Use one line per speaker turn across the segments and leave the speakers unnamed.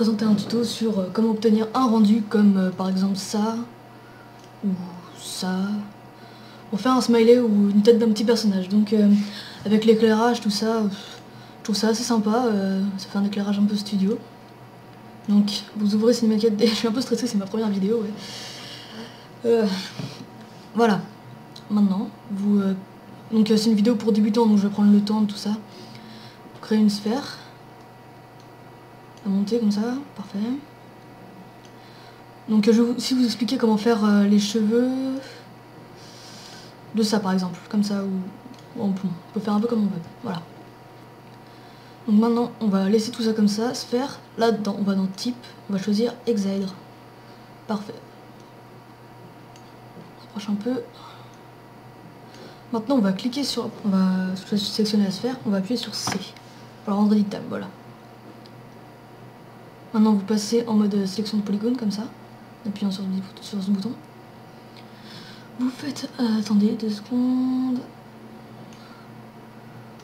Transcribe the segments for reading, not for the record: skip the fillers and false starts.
présenter un tuto sur comment obtenir un rendu comme par exemple ça ou ça pour faire un smiley ou une tête d'un petit personnage. Donc avec l'éclairage, tout ça, je trouve ça assez sympa, ça fait un éclairage un peu studio. Donc vous ouvrez Cinematic, je suis un peu stressée, c'est ma première vidéo, ouais. Voilà, maintenant vous donc c'est une vidéo pour débutants, donc je vais prendre le temps de tout ça. Vous créez une sphère à monter comme ça, parfait. Donc je vais aussi vous expliquer comment faire les cheveux de ça par exemple, comme ça, ou on peut faire un peu comme on veut, voilà. Donc maintenant on va laisser tout ça comme ça, sphère, là dedans on va dans type, on va choisir Hexaèdre, parfait. On approche un peu. Maintenant on va cliquer sur, on va sélectionner la sphère, on va appuyer sur C pour la rendre éditable, voilà. Maintenant vous passez en mode sélection de polygone comme ça, en appuyant sur ce bouton. Vous faites, attendez 2 secondes.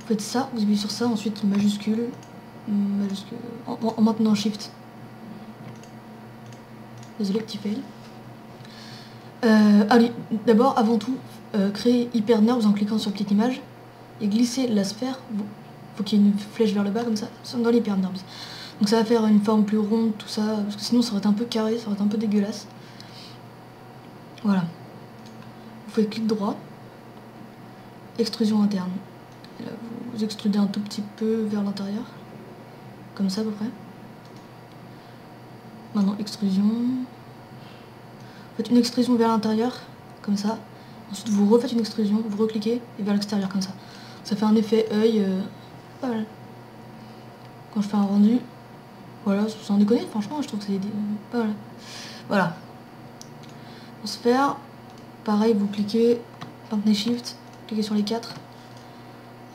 Vous faites ça, vous appuyez sur ça, ensuite majuscule, en maintenant Shift. Désolé, petit fail. Allez, d'abord, avant tout, créer Hyper Nerves en cliquant sur petite image et glisser la sphère. Faut qu'il y ait une flèche vers le bas comme ça, dans l'Hyper Nerves. Donc ça va faire une forme plus ronde, tout ça, parce que sinon ça aurait été un peu carré, ça aurait été un peu dégueulasse. Voilà. Vous faites clic droit, extrusion interne. Et là, vous extrudez un tout petit peu vers l'intérieur, comme ça à peu près. Maintenant extrusion. Vous faites une extrusion vers l'intérieur, comme ça. Ensuite vous refaites une extrusion, vous recliquez et vers l'extérieur comme ça. Ça fait un effet œil pas mal. Quand je fais un rendu, voilà, sans déconner, franchement je trouve que c'est pas mal. Voilà. Pour se faire, pareil, vous cliquez, maintenez Shift, cliquez sur les 4.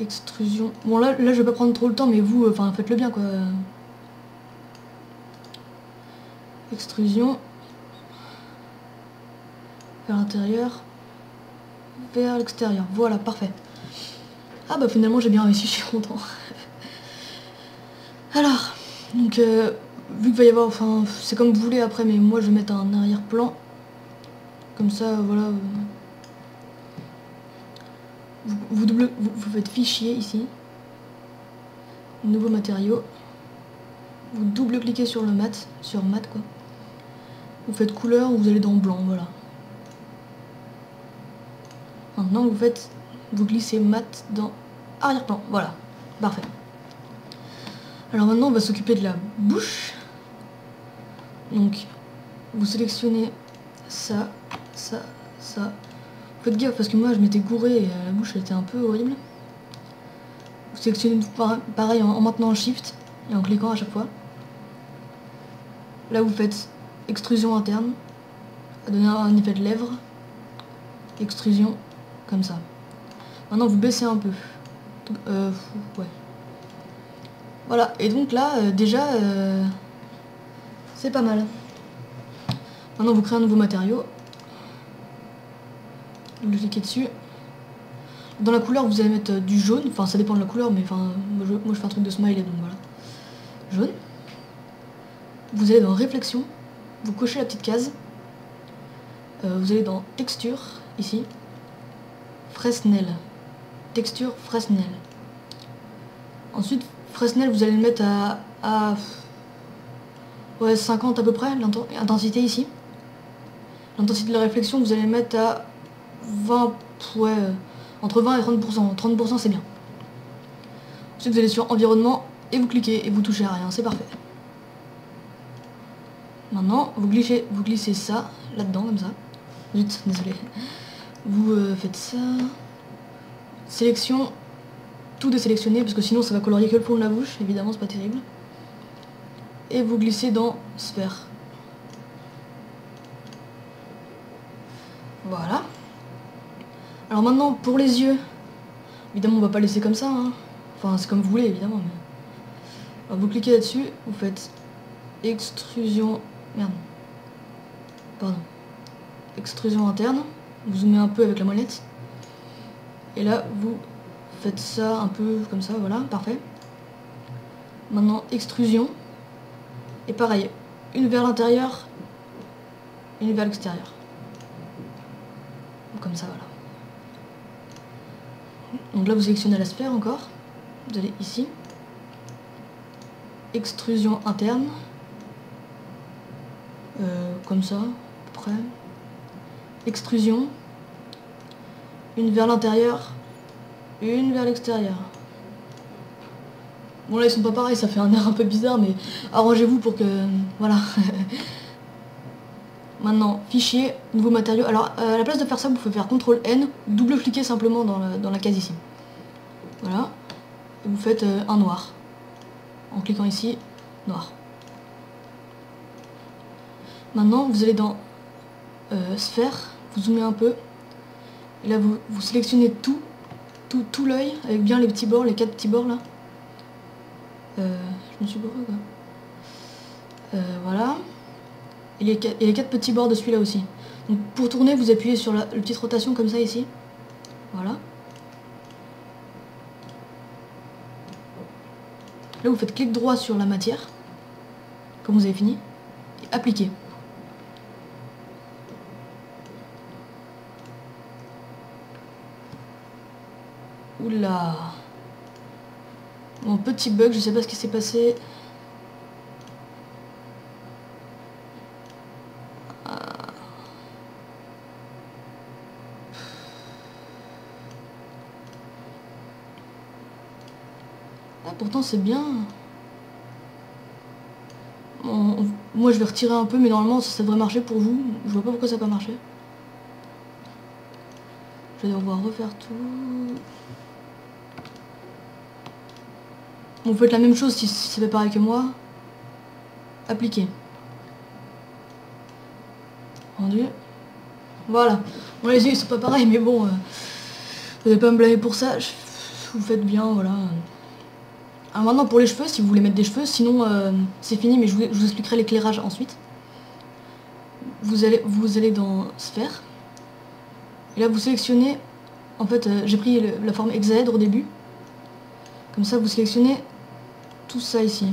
Extrusion. Bon là je vais pas prendre trop le temps, mais vous, enfin faites-le bien quoi. Extrusion. Vers l'intérieur. Vers l'extérieur. Voilà, parfait. Ah bah finalement j'ai bien réussi, je suis content. Alors, donc vu qu'il va y avoir, enfin c'est comme vous voulez après, mais moi je vais mettre un arrière-plan. Comme ça, voilà. Vous faites fichier ici. Nouveau matériau. Vous double-cliquez sur le mat, sur mat quoi. Vous faites couleur, vous allez dans blanc, voilà. Maintenant vous glissez mat dans arrière-plan, voilà, parfait. Alors maintenant on va s'occuper de la bouche. Donc vous sélectionnez ça, ça, ça. Faites gaffe parce que moi je m'étais gouré et la bouche elle était un peu horrible. Vous sélectionnez pareil en maintenant Shift et en cliquant à chaque fois. Là vous faites extrusion interne, à donner un effet de lèvres, extrusion, comme ça. Maintenant vous baissez un peu. Ouais. Voilà, et donc là, déjà, c'est pas mal. Maintenant vous créez un nouveau matériau. Vous cliquez dessus. Dans la couleur vous allez mettre du jaune, enfin ça dépend de la couleur, mais enfin moi je fais un truc de smiley, donc voilà. Jaune. Vous allez dans réflexion, vous cochez la petite case. Vous allez dans texture, ici. Fresnel. Texture Fresnel. Ensuite, Fresnel, vous allez le mettre à ouais, 50 à peu près, l'intensité ici. L'intensité de la réflexion, vous allez le mettre à 20, ouais, entre 20 et 30%. 30% c'est bien. Ensuite, vous allez sur environnement et vous cliquez et vous touchez à rien, c'est parfait. Maintenant, vous glissez ça là-dedans, comme ça. Zut, désolé. Vous faites ça. Sélection. Tout désélectionner, parce que sinon ça va colorier que le fond de la bouche, évidemment, c'est pas terrible. Et vous glissez dans sphère. Voilà. Alors maintenant, pour les yeux, évidemment, on va pas laisser comme ça, hein. Enfin, c'est comme vous voulez, évidemment. Mais... alors, vous cliquez là-dessus, vous faites extrusion. Merde. Pardon. Extrusion interne. Vous zoomez un peu avec la molette. Et là, vous faites ça un peu comme ça, voilà, parfait. Maintenant, extrusion. Et pareil, une vers l'intérieur, une vers l'extérieur. Comme ça, voilà. Donc là, vous sélectionnez la sphère encore. Vous allez ici. Extrusion interne. Comme ça, à peu près. Extrusion. Une vers l'intérieur, une vers l'extérieur. Bon là ils sont pas pareils, ça fait un air un peu bizarre, mais arrangez-vous pour que... Voilà. Maintenant, fichier, nouveau matériau. Alors à la place de faire ça, vous pouvez faire CTRL-N, double-cliquer simplement dans la case ici. Voilà. Et vous faites un noir. En cliquant ici, noir. Maintenant, vous allez dans sphère, vous zoomez un peu. Et là, vous sélectionnez tout l'œil, avec bien les petits bords, les 4 petits bords là. Je me suis gouré quoi. Voilà. Et les 4 petits bords de celui-là aussi. Donc pour tourner, vous appuyez sur la petite rotation comme ça ici. Voilà. Là, vous faites clic droit sur la matière, comme vous avez fini, et appliquer. Oula. Bon, petit bug, je sais pas ce qui s'est passé. Ah, pourtant c'est bien. Bon, moi je vais retirer un peu, mais normalement ça devrait marcher pour vous. Je vois pas pourquoi ça n'a pas marché. Je vais devoir refaire tout. Bon, vous faites la même chose si ça fait pareil que moi. Appliquer. Rendu. Voilà. Bon, les yeux ils sont pas pareils, mais bon, vous n'allez pas me blâmer pour ça. Vous faites bien, voilà. Alors maintenant pour les cheveux, si vous voulez mettre des cheveux, sinon c'est fini, mais je vous expliquerai l'éclairage ensuite. Vous allez dans sphère. Et là vous sélectionnez, en fait j'ai pris la forme hexaèdre au début. Comme ça vous sélectionnez tout ça ici.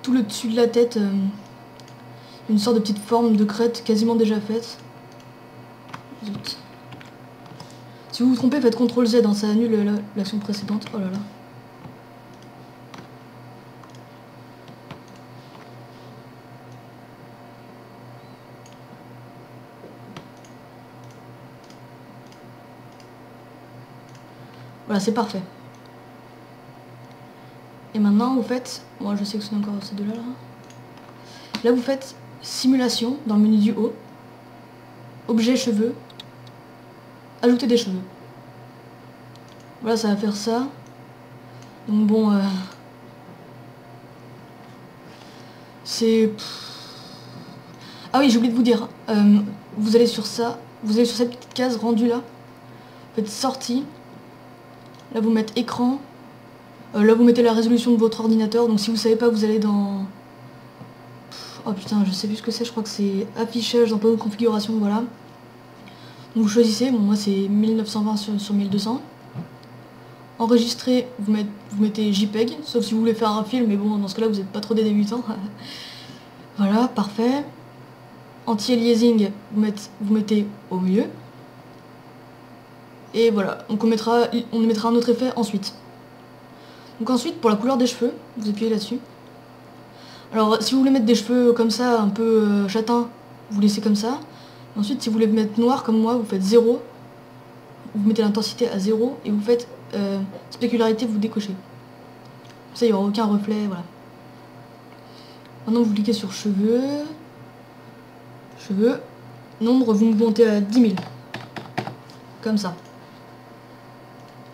Tout le dessus de la tête, une sorte de petite forme de crête quasiment déjà faite. Zut. Si vous vous trompez, faites CTRL Z, hein, ça annule l'action précédente. Oh là là. Voilà, c'est parfait. Et maintenant, vous faites... Bon, je sélectionne encore ces deux-là. Là, vous faites simulation dans le menu du haut. Objet cheveux. Ajouter des cheveux. Voilà, ça va faire ça. Donc bon, c'est... Ah oui, j'ai oublié de vous dire. Vous allez sur ça. Vous allez sur cette petite case rendue là. Vous faites sortie. Là, vous mettez écran. Là, vous mettez la résolution de votre ordinateur. Donc si vous savez pas, vous allez dans... Oh putain, je sais plus ce que c'est. Je crois que c'est affichage dans panneau de configuration. Voilà. Donc vous choisissez, bon moi c'est 1920 sur 1200. Enregistrer, vous mettez JPEG, sauf si vous voulez faire un film, mais bon dans ce cas là vous n'êtes pas trop des débutants. Voilà, parfait. Anti-aliasing, vous mettez au milieu. Et voilà, donc on mettra un autre effet ensuite. Donc ensuite pour la couleur des cheveux, vous appuyez là-dessus. Alors si vous voulez mettre des cheveux comme ça, un peu châtain, vous laissez comme ça. Ensuite, si vous voulez mettre noir comme moi, vous faites 0. Vous mettez l'intensité à 0 et vous faites spécularité, vous décochez. Comme ça, il n'y aura aucun reflet, voilà. Maintenant, vous cliquez sur cheveux. Cheveux. Nombre, vous montez à 10 000. Comme ça.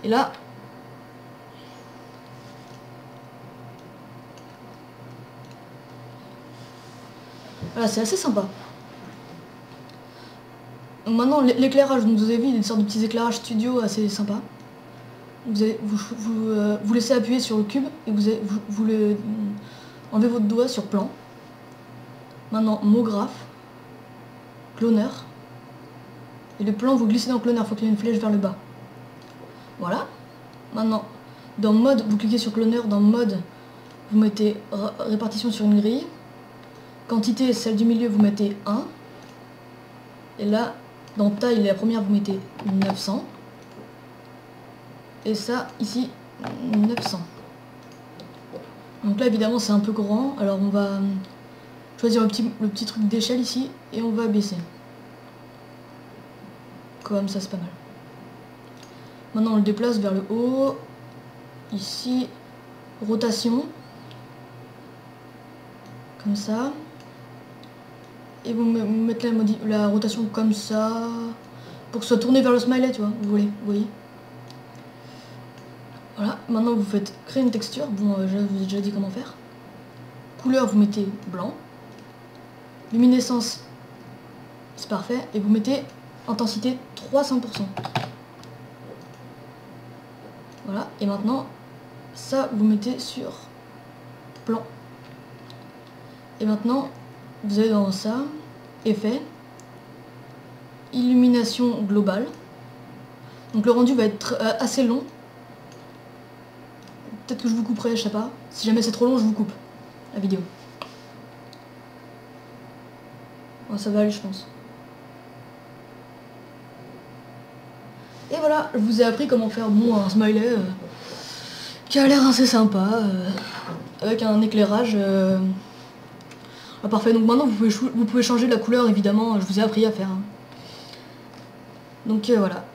Et là... Voilà, c'est assez sympa. Donc maintenant l'éclairage, vous avez vu, il y a une sorte de petits éclairages studio assez sympa. Vous laissez appuyer sur le cube et vous enlevez votre doigt sur plan. Maintenant mot graphe, cloneur. Et le plan vous glissez dans le cloneur, il faut qu'il y ait une flèche vers le bas. Voilà. Maintenant, dans mode, vous cliquez sur cloneur, dans mode, vous mettez répartition sur une grille. Quantité, celle du milieu, vous mettez 1. Et là, dans taille, la première, vous mettez 900. Et ça, ici, 900. Donc là, évidemment, c'est un peu grand. Alors, on va choisir le petit truc d'échelle ici. Et on va baisser. Comme ça, c'est pas mal. Maintenant, on le déplace vers le haut. Ici, rotation. Comme ça. Et vous mettez la rotation comme ça. Pour que ce soit tourné vers le smiley, tu vois. Vous voyez. Voilà. Maintenant, vous faites créer une texture. Bon, je vous ai déjà dit comment faire. Couleur, vous mettez blanc. Luminescence, c'est parfait. Et vous mettez intensité 300%. Voilà. Et maintenant, ça, vous mettez sur plan. Et maintenant, vous allez dans ça, effet, illumination globale. Donc le rendu va être assez long. Peut-être que je vous couperai, je sais pas. Si jamais c'est trop long, je vous coupe la vidéo. Bon, ça va aller, je pense. Et voilà, je vous ai appris comment faire un smiley qui a l'air assez sympa, avec un éclairage parfait. Donc maintenant vous pouvez changer la couleur, évidemment, je vous ai appris à faire. Donc voilà.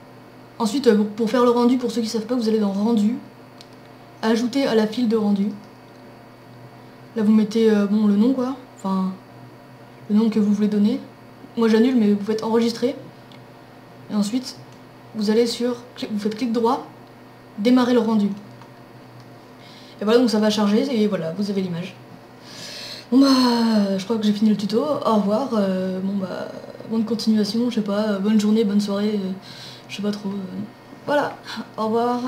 Ensuite, pour faire le rendu, pour ceux qui ne savent pas, vous allez dans rendu, ajouter à la file de rendu. Là vous mettez le nom quoi, enfin le nom que vous voulez donner. Moi j'annule, mais vous faites enregistrer. Et ensuite vous allez vous faites clic droit, démarrer le rendu. Et voilà, donc ça va charger et voilà, vous avez l'image. Bon bah, je crois que j'ai fini le tuto. Au revoir. Bonne continuation, je sais pas, bonne journée, bonne soirée, je sais pas trop. Voilà, au revoir.